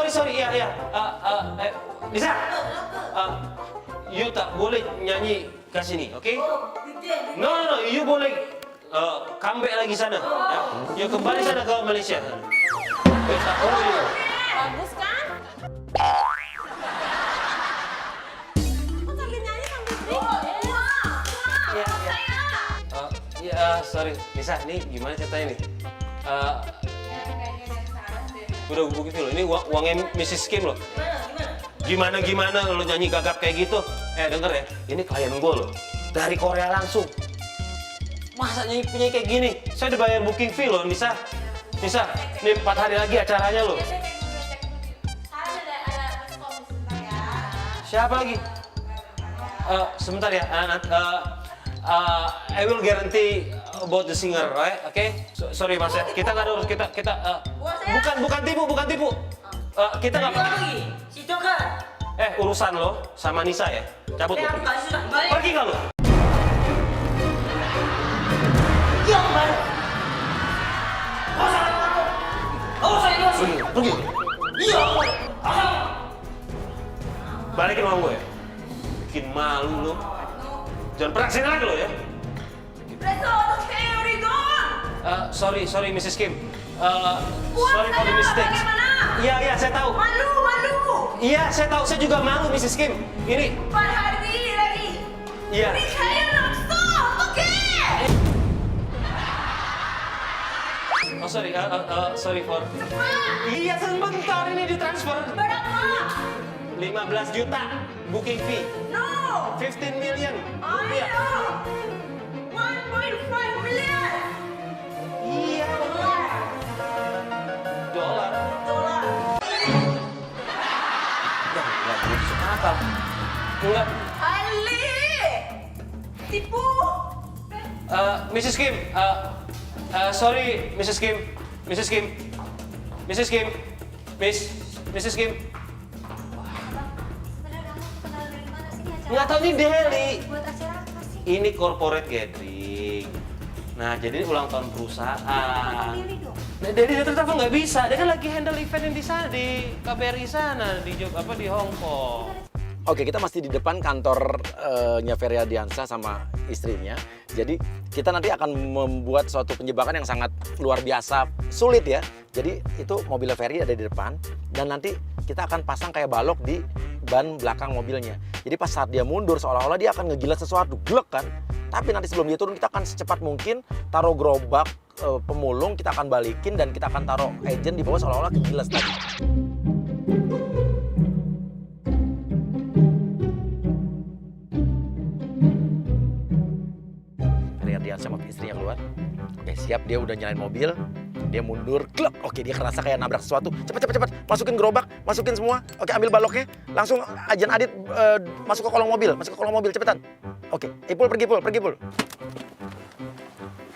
sorry, iya. Nisa, you tak boleh nyanyi ke sini, oke? No, you boleh comeback lagi sana. Ya. You kembali sana ke Malaysia. Bagus kan? Kok sambil nyanyi sambil Iya, sorry. Nisa, ini gimana ceritanya nih? Udah hubungin lo, ini uangnya Mrs. Kim loh. Gimana lo nyanyi gagap kayak gitu? Denger ya, ini klien gue loh. Dari Korea langsung. Masa nyanyi kayak gini? Saya udah bayar booking fee loh, Nisa. Nisa, ini 4 hari lagi acaranya loh. Siapa lagi? Sebentar ya. I will guarantee about the singer, right? Okay? Sorry mas, kita nggak urus kita bukan tipu. Kita nggak. Urusan lo sama Nisa ya. Cabut lo. Pergi nggak lo? Pergi. Balikin uang gue ya. Bikin malu lo. Jangan pernah kesini lagi lo ya. Sorry Mrs. Kim. Sorry for the mistakes. Iya, saya tahu. Malu. Iya, saya tahu. Saya juga malu, Mrs. Kim. Ini. 4 hari lagi. Iya. Ini saya langsung, oke? Oh sorry for. Iya, sebentar ini ditransfer. Berapa? 15 juta booking fee. No. 15 million. Ayo. 1.5 million. Iya. Dolar. Enggak masuk akal. Enggak. Ali. Tipu. Mrs. Kim. Sorry, Mrs. Kim. Mrs. Kim. Mrs. Kim. Mrs. Kim. Nggak tahu ini Deli. Buat acara apa sih? Ini corporate gathering. Nah, jadi ini ulang tahun perusahaan. Nah, Deli dia telepon nggak bisa. Dia kan lagi handle event yang di sana di KBRI sana di Hong Kong. Oke, kita masih di depan kantornya Ferry Ardiansyah sama istrinya. Jadi kita nanti akan membuat suatu penjebakan yang sangat luar biasa sulit ya. Jadi itu mobilnya Ferry ada di depan dan nanti kita akan pasang kayak balok di ban belakang mobilnya. Jadi pas saat dia mundur seolah-olah dia akan ngegilas sesuatu, glek kan. Tapi nanti sebelum dia turun kita akan secepat mungkin taruh gerobak pemulung, kita akan balikin dan kita akan taruh agent di bawah seolah-olah kegilas tadi. Sama istrinya keluar. Oke, siap, dia udah nyalain mobil. Dia mundur, klek. Oke, dia kerasa kayak nabrak sesuatu. Cepet. Masukin gerobak, masukin semua. Oke, ambil baloknya. Langsung ajan Adit masuk ke kolong mobil, cepetan. Oke, Ipul pergi pul.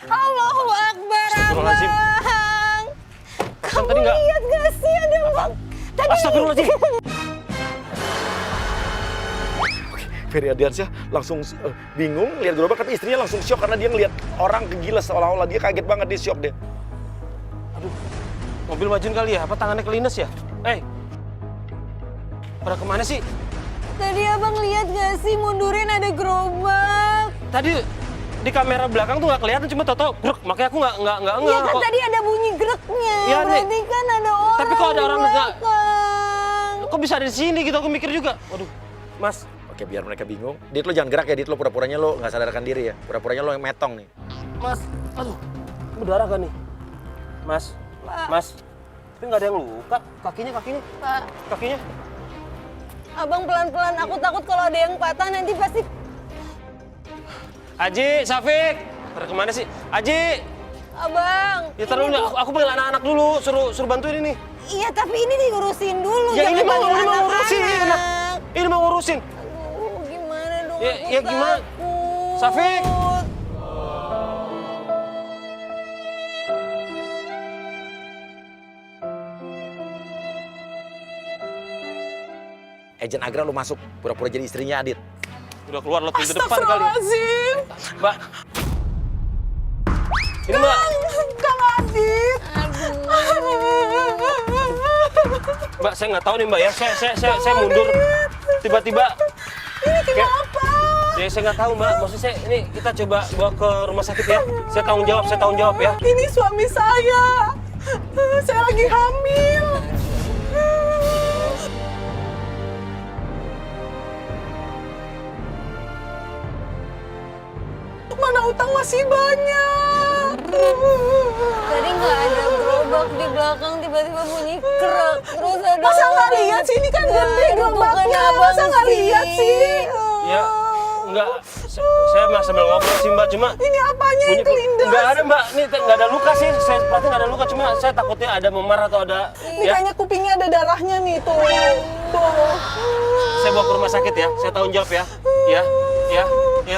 Allahu Akbar. Astagfirullahaladzim. Abang. Kamu tadi nggak? Lihat gak sih ada bang? Astagfirullahaladzim. Ferry Ardiansyah langsung bingung lihat gerobak, tapi istrinya langsung syok karena dia ngelihat orang kegilas seolah-olah dia kaget banget, dia syok dia. Aduh, mobil majuin kali ya? Apa tangannya kelines ya? Pada kemana sih? Tadi abang lihat gak sih mundurin ada gerobak? Tadi di kamera belakang tuh nggak kelihatan, cuma tau-tau grek, makanya aku nggak Iya kan tadi ada bunyi greknya. Iya, berarti kan ada orang. Tapi kok ada orang nggak? belakang. Kok bisa ada di sini gitu? Aku mikir juga. Waduh, Mas. Oke, biar mereka bingung. Dit, lo jangan gerak ya, Dit. Lo pura-puranya lo nggak sadarkan diri ya. Pura-puranya lo yang metong nih. Mas, aduh, berdarah kan nih? Mas, Pak. Mas. Tapi nggak ada yang luka. Kakinya. Pak, Kakinya. abang pelan-pelan. Aku takut kalau ada yang patah nanti pasti. Aji, Safik. Pada kemana sih? Aji. Abang. Ya taruh dulu, aku panggil anak-anak dulu. Suruh bantuin ini. Iya, tapi ini diurusin dulu. Ya jangan ini mau panggil ngurusin. anak-anak. Ini mau ngurusin. Aduh, gimana dong? Ya, aku ya gimana? takut. Safik. Agent Agra lo masuk, pura-pura jadi istrinya Adit. Udah keluar lo pintu depan kali. Astagfirullahaladzim. Mbak. Ini Mbak. Kang Adit. Aduh. Mbak, saya nggak tahu nih Mbak ya. Saya mundur. Tiba-tiba. Ini kenapa? Ya saya nggak tahu Mbak. Maksud saya ini kita coba bawa ke rumah sakit ya. Saya tanggung jawab ya. Ini suami saya. Saya lagi hamil. Mana utang masih banyak. Tadi nggak ada gerobak di belakang, tiba-tiba bunyi kerak. Terus ada Masa nggak lihat sih? Ini kan gede gerobaknya. Masa nggak lihat sih? Ya, enggak. Saya sambil ngobrol sih Mbak, cuma Ini apanya yang kelindas? Enggak ada Mbak, ini nggak ada luka sih. Saya perhatiin nggak ada luka, cuma saya takutnya ada memar atau ada. Ini Ya, kayaknya kupingnya ada darahnya nih tuh. Tuh. saya bawa ke rumah sakit ya. Saya tanggung jawab ya. Ya.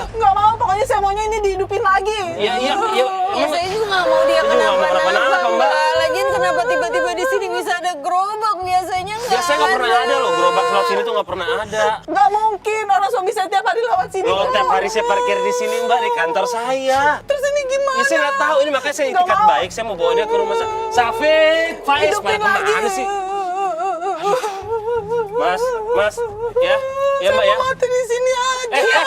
Nggak mau, pokoknya saya maunya ini dihidupin lagi. Iya. Ya saya juga nggak mau dia Saya juga nggak mau kenapa-napa kenapa-napa, Mbak. Mbak. Lagian kenapa tiba-tiba di sini bisa ada gerobak? Biasanya nggak Biasanya nggak pernah ada loh, gerobak lewat sini tuh nggak pernah ada. Nggak mungkin, orang suami saya tiap hari lewat sini. Loh, tiap hari saya parkir di sini Mbak, di kantor saya. Terus ini gimana? Ya saya nggak tahu, ini makanya saya Nggak itikat mau. baik, saya mau bawa dia ke rumah sakit. Safik, Faiz, Hidupin Mbak, lagi. kemana sih? Mas, ya Mbak ya. Mati di sini aja.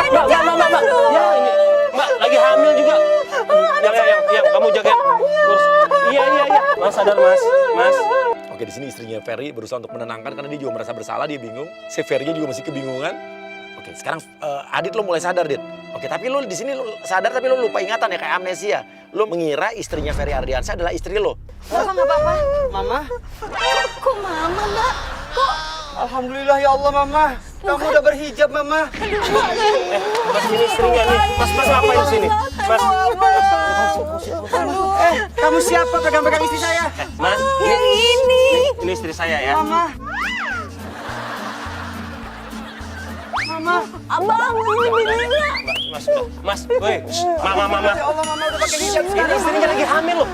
Mbak, ya ini, Mbak lagi hamil juga. Yang kamu jagain. Terus, iya. Mas sadar Mas. Oke, di sini istrinya Ferry berusaha untuk menenangkan karena dia juga merasa bersalah, dia bingung. Si Ferry juga masih kebingungan. Oke, sekarang Adit lo mulai sadar, Dit. Oke, tapi lo di sini lo sadar tapi lo lupa ingatan ya, kayak amnesia. Lo mengira istrinya Ferry Ardiansyah adalah istri lo. Mama nggak apa-apa. Mama, Kok mama Mbak? Kok alhamdulillah ya Allah Mama. Kamu udah berhijab Mama. Mas ini istrinya nih. Mas ngapain di sini? Mas. Kamu siapa pegang-pegang istri saya? Mas, yang ini? ini istri saya ya. Mama. Mama. Abang, ini bininya. Mas, woi, mama. Ya Allah Mama udah pakai hijab Ini sekarang. istrinya lagi hamil loh.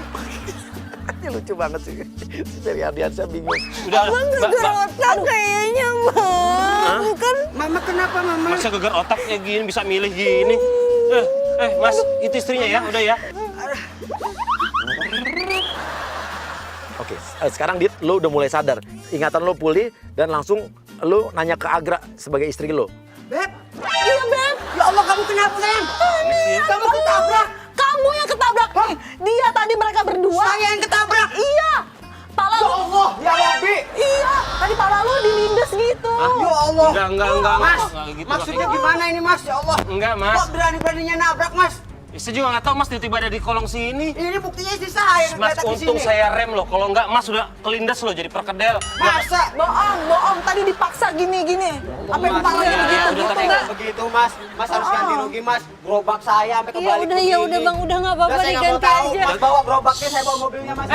Ini lucu banget sih. Si Ferry Ardiansyah bingung. Udah, Gegar otak kayaknya Mbak. Bukan. Mama kenapa Mama? Masa gegar otak kayak gini bisa milih gini? Mas, itu istrinya ya, udah ya. Oke, sekarang Dit, lo udah mulai sadar. Ingatan lo pulih dan langsung lo nanya ke Agra sebagai istri lo. Beb. Iya, Beb. Ya Allah kamu kenapa sayang? Kamu ketabrak. Kamu yang ketabrak. Dia tadi mereka berdua. Saya yang ketabrak. Iya. Pala Ya lu. Allah, ya Rabbi. Iya. Tadi pala lu dilindes gitu. Ya Allah. Enggak, Mas, enggak gitu. maksudnya gimana ini Mas? Ya Allah. Enggak, Mas. Kok berani-beraninya nabrak Mas? Saya juga nggak tahu Mas tiba-tiba ada di kolong sini. Ini buktinya istri saya yang Mas, kelihatan di untung sini. saya rem loh. Kalau nggak, Mas udah kelindas loh jadi perkedel. Masa? Bohong. Tadi dipaksa gini. Sampai kepalanya Ya, begitu udah, gitu, tapi Mbak. Begitu Mas. Mas harus ganti rugi Mas. Gerobak saya sampai Ya kebalik udah begini. Bang, udah nggak apa-apa Udah, saya nggak mau diganti tahu. aja. Mas bawa gerobaknya, saya bawa mobilnya Mas.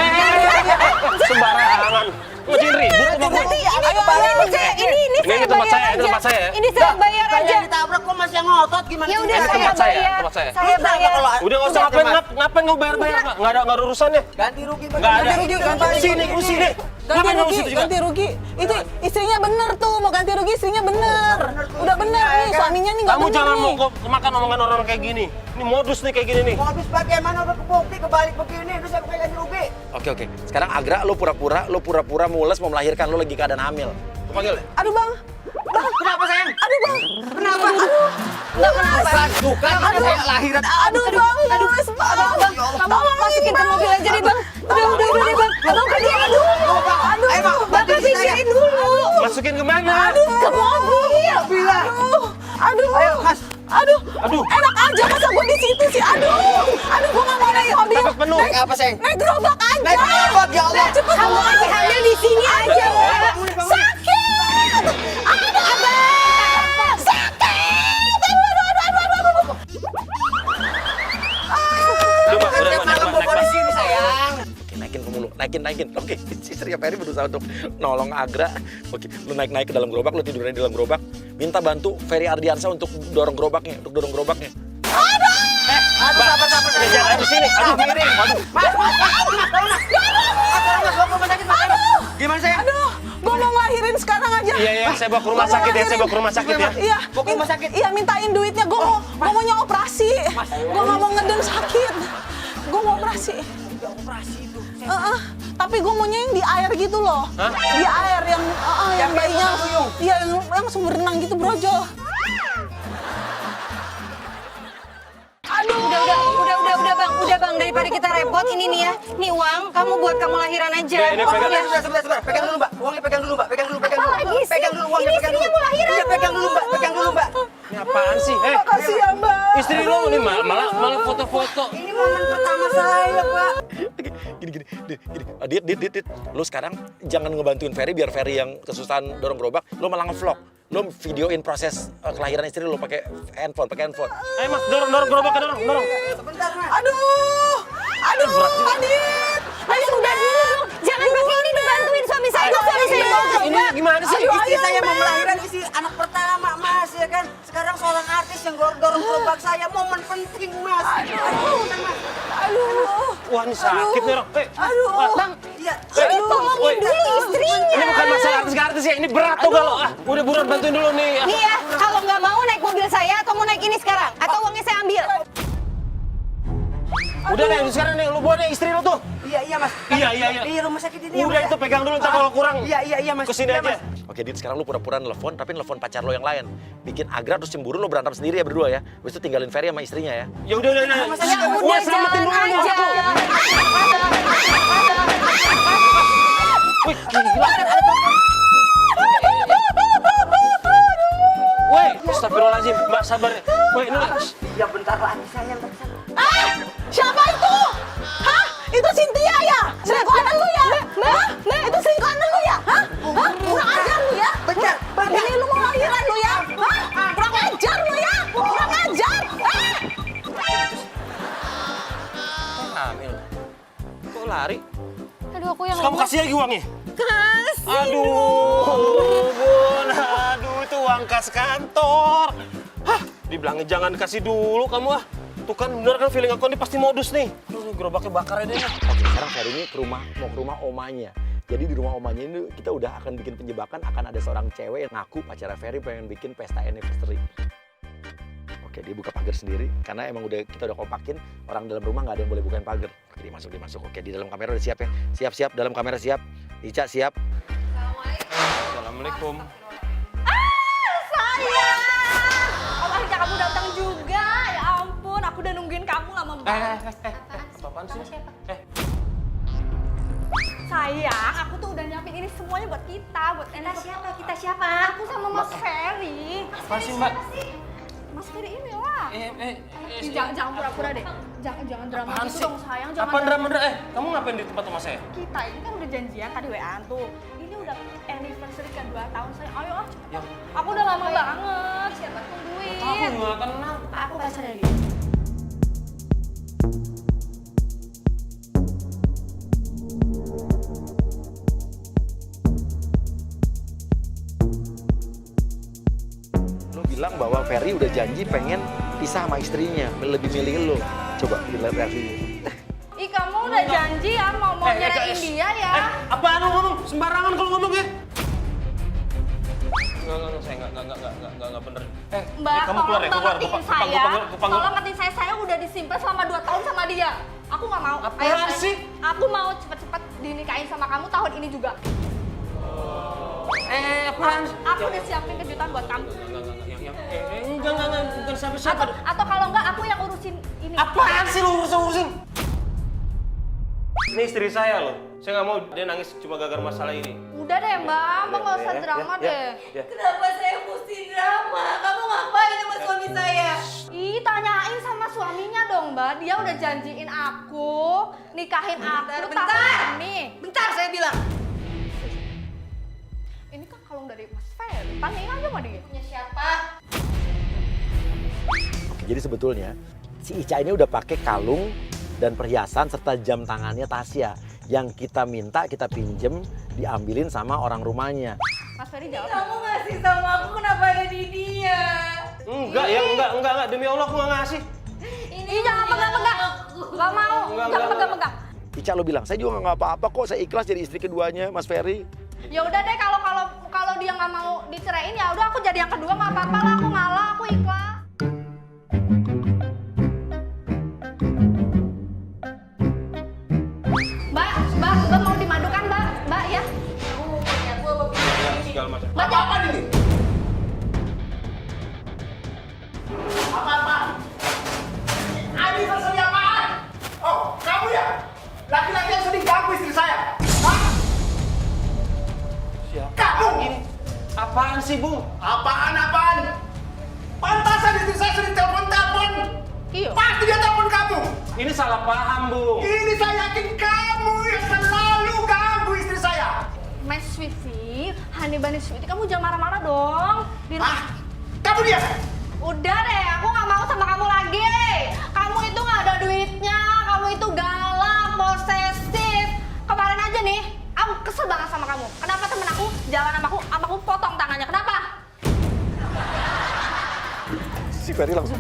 Sembarangan. Ngecin ribut sama gua. Ini tempat saya, ini tempat saya ya. Ini saya bayar Saya aja. yang ditabrak kok Mas yang ngotot gimana? Ya sih? udah Ini saya tempat saya, bayar. tempat saya. Saya bayar. Udah nggak usah ngapain nggak bayar. Nggak ada urusannya. Ganti rugi Nggak ada. Ganti Sini. Ganti rugi. Itu istrinya bener tuh, mau ganti rugi istrinya bener. Udah bener nih, suaminya nih nggak Kamu bener jangan nih. mau makan omongan orang kayak gini. Ini modus nih kayak gini nih. Modus bagaimana udah kebukti kebalik begini, udah saya pakai ganti rugi. Oke. Sekarang Agra lo pura-pura mules mau melahirkan, lo lagi keadaan hamil. Aku panggil ya? Aduh, Bang. Kenapa sayang? Aduh, Bang. Kenapa? Nggak kenapa. Bukan, saya lahiran. Aduh, Bang. Aduh, Bang. Kamu masukin ke mobil aja deh Bang. Udah deh Bang. Abang pikirin dulu. Ayo Bang, Bapak pikirin dulu. Masukin kemana? Ke mobil. Bilang. Aduh. Ayo Mas. Aduh. Aduh. Enak aja masa gue di situ sih. Aduh, gua nggak mau naik mobil. Takut penuh. Naik apa sayang? Naik gerobak aja. Naik gerobak, ya Allah. Cepet Kamu lagi hamil di sini aja Mbak. Sakit. Aduh, Abang. Sakit. Aduh. Coba, udah, Setiap malam naik, bawa di sini sayang. Oke, naikin ke mulu, naikin. Oke, istrinya Ferry berusaha untuk nolong Agra. Oke, lu naik ke dalam gerobak, lu tidurnya di dalam gerobak. Minta bantu Ferry Ardiansyah untuk dorong gerobaknya. Jangan di sini. Aduh, miring. Aduh. Mas, bawa ke rumah sakit, Mas. Gimana sayang? Aduh, gue mau ngelahirin sekarang aja. Iya, saya bawa ke rumah sakit ya. Saya bawa ke rumah sakit ya. Iya, Bawa ke rumah sakit. Iya, mintain duitnya. Gue maunya operasi. Gue nggak mau ngeden sakit. Gue mau operasi. Operasi itu. Tapi gue maunya yang di air gitu loh. Hah? Di air yang Yang kayak bayinya. tuyung. Iya, yang sumber renang gitu, Brojo. Aduh. Udah bang, daripada kita repot ini nih ya. Nih uang, kamu buat kamu lahiran aja. Ini pegang. Ya. Sebentar. Pegang dulu, Mbak. Uangnya pegang dulu, Mbak. Pegang dulu. lagi sih? Pegang dulu uangnya, Ini pegang dulu. istrinya mau lahiran. Iya, pegang dulu, Mbak. Pegang dulu, Mbak. Ini apaan sih? Makasih ya, Mbak. Istri lo nih malah foto-foto. Ini momen pertama saya, Pak. Gini. Dit. Lo sekarang jangan ngebantuin Ferry biar Ferry yang kesusahan dorong gerobak. Lo malah ngevlog. Lo videoin proses kelahiran istri lo pakai handphone. Ayo Mas, dorong gerobaknya dorong. Sebentar, Mas. Aduh, Adit. Ayo udah dulu dong. Jangan pakai ini dibantuin suami saya. Suami saya mau Ini gimana sih? Istri saya mau melahirkan isi anak pertama, Mas, ya kan? Sekarang seorang artis yang dorong gerobak saya, momen penting, Mas. Aduh. Wah, ini sakit nih orang. Aduh. Bang, Iya. tolongin dulu istrinya. Ini bukan masalah artis ya, ini berat tuh kalau. Udah buruan bantuin dulu nih. Nih ya, kalau nggak mau naik mobil saya atau mau naik ini sekarang, atau uangnya saya ambil. Udah deh, sekarang nih lu buat nih istri lu tuh. Iya, Mas. Iya. Di rumah sakit ini, Udah Mas. itu pegang dulu, ntar kalau kurang. Iya, Mas. Kesini Iya, aja. Mas. Oke, Dit, sekarang lu pura-pura nelfon, tapi nelfon pacar lo yang lain. Bikin agra terus cemburu, lo berantem sendiri ya berdua ya. Habis itu tinggalin Ferry sama istrinya ya. Ya udah. Ya udah Selamatin jalan dulu aja. aku. Wih, gila. Woi, astagfirullahaladzim, Mbak sabar. Woi, ini Ya bentar lagi saya, Mbak. Siapa itu? Hah? Itu Cynthia ya? Selingkuhan lu ya? Hah? Itu selingkuhan lu ya? Hah? Kurang ajar lu ya? Bentar. Ini lu mau lahiran lu ya? Hah? Kurang ajar lu ya? Kurang ajar! hamil. Kok lari? Aduh, aku yang Kamu kasih lagi uangnya? kasih. Aduh, Bun. Aduh, itu uang kas kantor. Hah, dibilangin jangan kasih dulu kamu ah. Tuh kan bener kan feeling aku ini pasti modus nih. Aduh, gerobaknya bakar aja deh. Oke, sekarang Ferry ini mau ke rumah omanya. Jadi di rumah omanya ini kita udah akan bikin penjebakan, akan ada seorang cewek yang ngaku pacarnya Ferry pengen bikin pesta anniversary. Oke, dia buka pagar sendiri karena emang kita udah kompakin orang dalam rumah nggak ada yang boleh bukain pagar. Oke, dia masuk. Oke, di dalam kamera udah siap ya? Siap, dalam kamera siap. Ica siap. Assalamualaikum. Sayang! Oh, akhirnya kamu datang juga. Ya ampun, aku udah nungguin kamu lama banget. Apa-apaan sih? Sayang, aku tuh udah nyiapin ini semuanya buat kita, buat Kita siapa? Aku sama Mas Ferry. Apa sih, Mbak? Mas Ferry ini lah. Jangan pura-pura deh. Jangan drama Apaan gitu sih? dong, sayang. Apa drama? Kamu ngapain di tempat rumah saya? Kita ini kan udah janjian tadi WA-an tuh. Ini udah anniversary ke 2 tahun saya. Ayo ah. Ya. Aku udah lama banget. Siapa tungguin. Aku nggak kenal. Aku pacarnya dia. Lo bilang bahwa Ferry udah janji pengen pisah sama istrinya, lebih milih lo. Coba kita lihat reaksinya. Ih, kamu udah janji ya mau nyerahin dia ya. Apaan lu ngomong? Sembarangan kalau ngomong ya. Enggak, saya enggak bener. Mbak, kamu keluar ya, tolong keluar. ngertiin Ku saya. panggil. Tolong ngertiin saya udah disimpan selama 2 tahun sama dia. Aku nggak mau. Apaan sih? Aku mau cepet-cepet dinikahin sama kamu tahun ini juga. Apaan? Aku udah siapin kejutan buat kamu. Enggak, bukan siapa-siapa. Atau kalau enggak, aku yang urusin ini. Apaan sih lu urusin? Ini istri saya loh. Saya nggak mau dia nangis cuma gara-gara masalah ini. Udah deh, Mbak nggak usah drama deh. Kenapa saya mesti drama? Kamu ngapain sama suami saya? Ih, tanyain sama suaminya dong, Mbak. Dia udah janjiin aku nikahin aku tahun ini. Bentar, saya bilang. Ini kan kalung dari Mas Ferry. Tanyain aja sama dia. Punya siapa? Oke, jadi sebetulnya si Ica ini udah pakai kalung dan perhiasan serta jam tangannya Tasya. Yang kita minta, kita pinjem, diambilin sama orang rumahnya. Mas Ferry jawab. Kamu ngasih sama aku, kenapa ada di dia? Enggak. Demi Allah aku nggak ngasih. Ih, jangan pegang-pegang. Nggak mau. Jangan pegang-pegang. Ica lo bilang, saya juga nggak apa-apa kok, saya ikhlas jadi istri keduanya, Mas Ferry. Ya udah deh, kalau dia nggak mau diceraiin ya udah aku jadi yang kedua, nggak apa-apa lah, aku ngalah, aku ikhlas. Mbak mau di mana? Apaan sih, Bung? Apaan? Pantasan istri saya sering telepon. Iya. Pasti dia telepon kamu. Ini salah paham, Bung. Ini saya yakin kamu yang selalu ganggu istri saya. My sweetie, honey bunny sweetie, kamu jangan marah-marah dong. Di Ah, kamu diam. Udah deh, aku nggak mau sama kamu lagi. Kamu itu nggak ada duitnya, kamu itu galak, posesif. Kemarin aja nih, aku kesel banget sama kamu. Kenapa temen aku jalan sama aku potong tangannya? Kenapa? Si Ferry langsung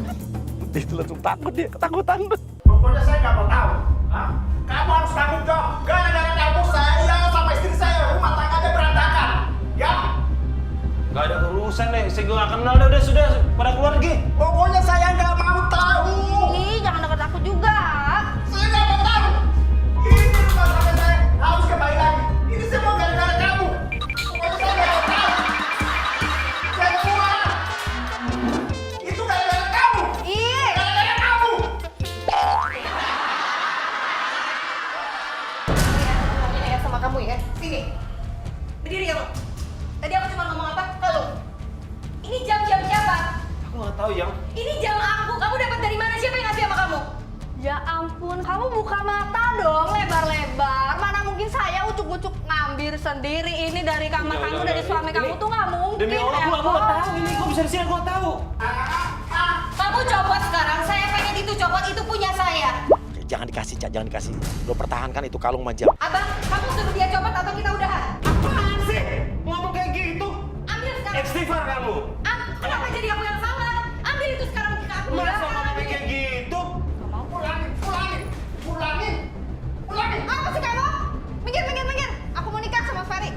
takut dia, ketakutan. Pokoknya saya nggak mau tahu. Hah? Kamu harus tanggung jawab. Gara-gara kamu saya sama istri saya rumah tangganya berantakan. Ya? Gak ada urusan deh, saya gak kenal deh, udah sudah pada keluar lagi. Pokoknya saya nggak mau tahu. Ih, jangan deket aku juga. Saya nggak mau tahu. Ini rumah tangga saya harus kembali lagi. Ini semua gara-gara kamu. Pokoknya saya nggak mau tahu. Saya keluar. Itu gara-gara kamu. Ih, Gara-gara kamu. ya sama kamu ya. Sini. Berdiri kamu. Tadi aku cuma ngomong apa? Kalau ini jam-jam siapa? Aku gak tahu, Yang. Ini jam aku. Kamu dapat dari mana? Siapa yang ngasih sama kamu? Ya ampun, kamu buka mata dong lebar-lebar. Mana mungkin saya ucuk-ucuk ngambil sendiri ini dari kamar kamu, dari suami kamu tuh nggak mungkin. Demi Allah, ya, aku gak tahu ini. Kok bisa di sini aku gak tahu. Kamu copot sekarang. Saya pengen itu copot, itu punya saya. Jangan dikasih, Cak, jangan dikasih. Lo pertahankan itu kalung majam. Abang, kamu suruh dia copot atau kita udahan? Apaan sih? Ngomong kayak gitu? Ambil sekarang. Istighfar kamu. Kenapa jadi aku yang salah? Ambil itu sekarang kita aku Masa udahan. ngomong kayak gitu? Ulangin. Apa sih kamu? Minggir. Aku mau nikah sama Ferry.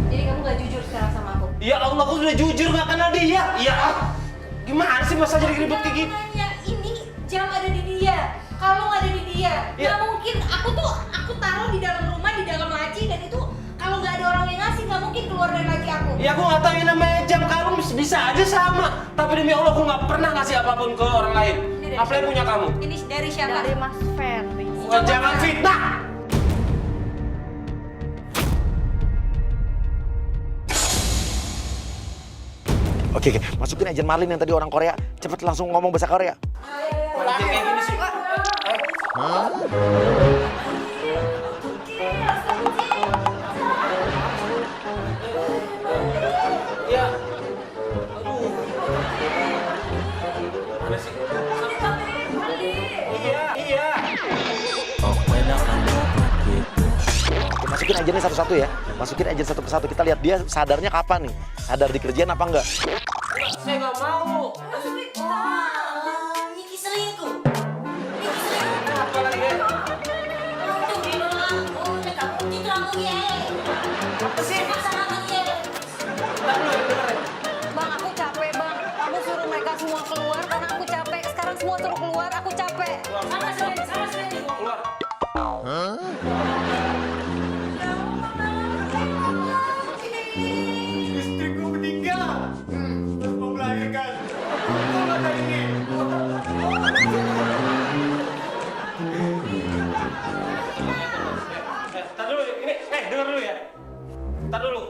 Jadi kamu gak jujur sekarang sama aku? Ya Allah, aku sudah jujur gak kenal dia. Ya, gimana sih masa jadi ribet kayak gini? Nanya, ini jam ada di dia, kalung ada di dia. Iya. Gak mungkin, aku taruh di dalam rumah, di dalam laci, dan itu kalau nggak ada orang yang ngasih, nggak mungkin keluar dari laci aku. Ya aku gak tahu yang namanya jam kalung bisa aja sama. Tapi demi Allah, aku gak pernah ngasih apapun ke orang lain. Apalagi punya kamu. Ini dari siapa? Dari Mas Ferry. Wah, jangan fitnah. Oke, masukin agent Marlin yang tadi orang Korea. Cepet langsung ngomong bahasa Korea. Manja kayak gini sih. Ya. Aduh. Mana sih? Iya. Oke, masukin agennya satu-satu ya. Masukin agen satu persatu. Kita lihat dia sadarnya kapan nih. Sadar di kerjaan apa enggak? Saya nggak mau. Ini selingkuh. Apa lagi? Apa sih? Bang, aku capek, Bang. Kamu suruh mereka semua keluar karena aku capek. Sekarang semua suruh keluar, aku capek. Keluar. Istriku meninggal. Terus mau melahirkan. Mau ada ini. Tar dulu, ini, dengar dulu ya. Tar dulu.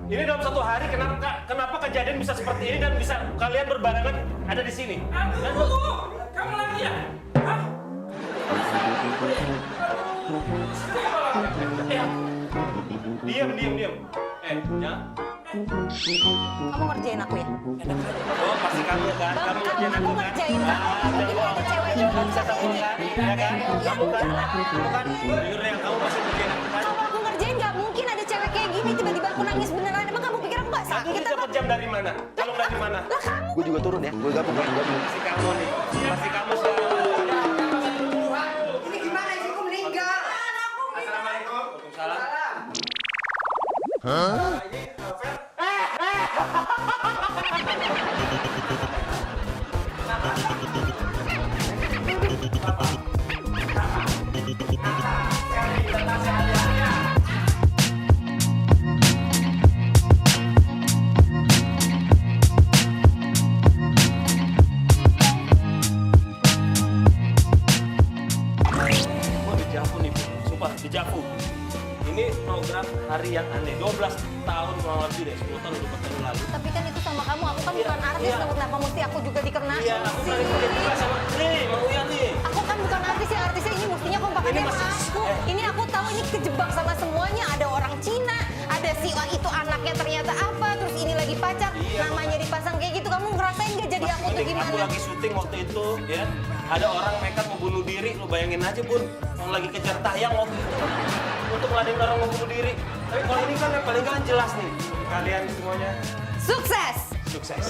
Ini dalam satu hari kenapa kejadian bisa seperti ini dan bisa kalian berbarengan ada di sini? Kamu lagi ya? Hah? Diam. Ya. Kamu ngerjain aku ya? Oh, pasti kamu kan? Kamu ngerjain aku kan? ngerjain aku. Ada Ini ada cewek yang juga. bisa tahu kan? Ya kan? Kamu kan? Jujur yang kamu pasti ngerjain aku kan? Kalau aku ngerjain nggak mungkin ada cewek kayak gini tiba-tiba aku nangis beneran. Emang kamu pikir aku nggak Kamu sakit ini apa? dapat jam dari mana? Kalung dari mana? Lah kamu Gue juga turun ya. Gue gabung. Pasti kamu nih. Pasti kamu sekarang. Ini gimana istriku meninggal? Assalamualaikum. Waalaikumsalam. Wah, dejavu nih, sumpah dejavu. Ini program hari cari yang aneh. 12 tahun kurang lebih deh, 10 tahun udah tahun lalu. Tapi kan itu sama kamu, aku kan Iya, bukan artis, iya. kenapa mesti aku juga dikenain Iya, aku sih? pernah dikenain juga sama nih, Mang Uyan nih. Aku kan bukan artis ya, artisnya ini mestinya kompakannya Ini sama masih- aku. Ini aku tahu ini kejebak sama semuanya. Ada orang Cina, ada si A itu anaknya ternyata apa, terus ini lagi pacar, Iya, namanya dipasang kayak gitu. Kamu ngerasain gak jadi aku tuh Mending gimana? aku lagi syuting waktu itu, ya. Ada orang nekat mau bunuh diri, lu bayangin aja Bun. Yang lagi kejar tayang waktu itu. Untuk ngadain orang mau bunuh diri. Tapi kalau ini kan yang paling kan jelas nih. Kalian semuanya Sukses! sukses.